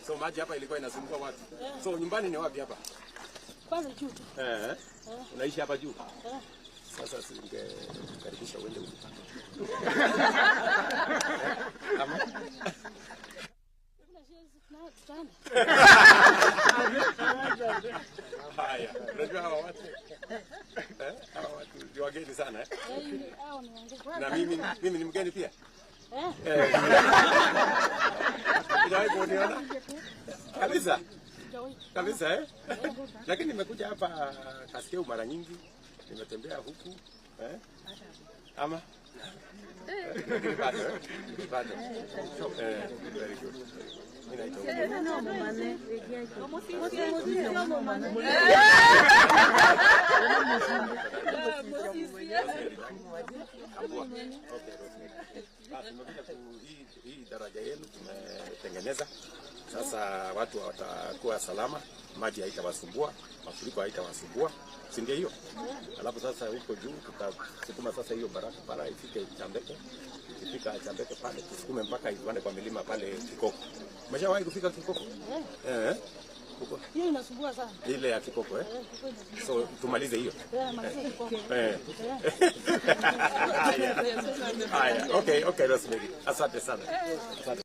So maji hapa ilikuwa inasumbua watu. So nyumbani ni wapi hapa? Kwanza juu tu. Unaishi hapa juu? Sasa singekaribisha uende huko. Ama? Haya, unajua hawa watu? Hawa watu ni wageni sana na mimi ni mgeni pia. Unaweza kuniona? Kabisa. Kabisa Lakini nimekuja hapa Kaskeu mara nyingi. Nimetembea huku ama bado. Very good. Hii daraja yenu tumetengeneza. Sasa watu watakuwa salama, maji haitawasumbua, mafuriko haitawasumbua. Si ndio hiyo? Alafu sasa huko juu tutasukuma sasa hiyo barabara ifike Chambeke. Ikifika Chambeke pale tusukume mpaka iende kwa milima pale Kikoko. Umeshawahi kufika Kikoko? Hiyo inasumbua sana. Ile ya Kikoko So tumalize hiyo. Malize Kikoko. Haya. Okay, Rosemary. Asante sana. Asante.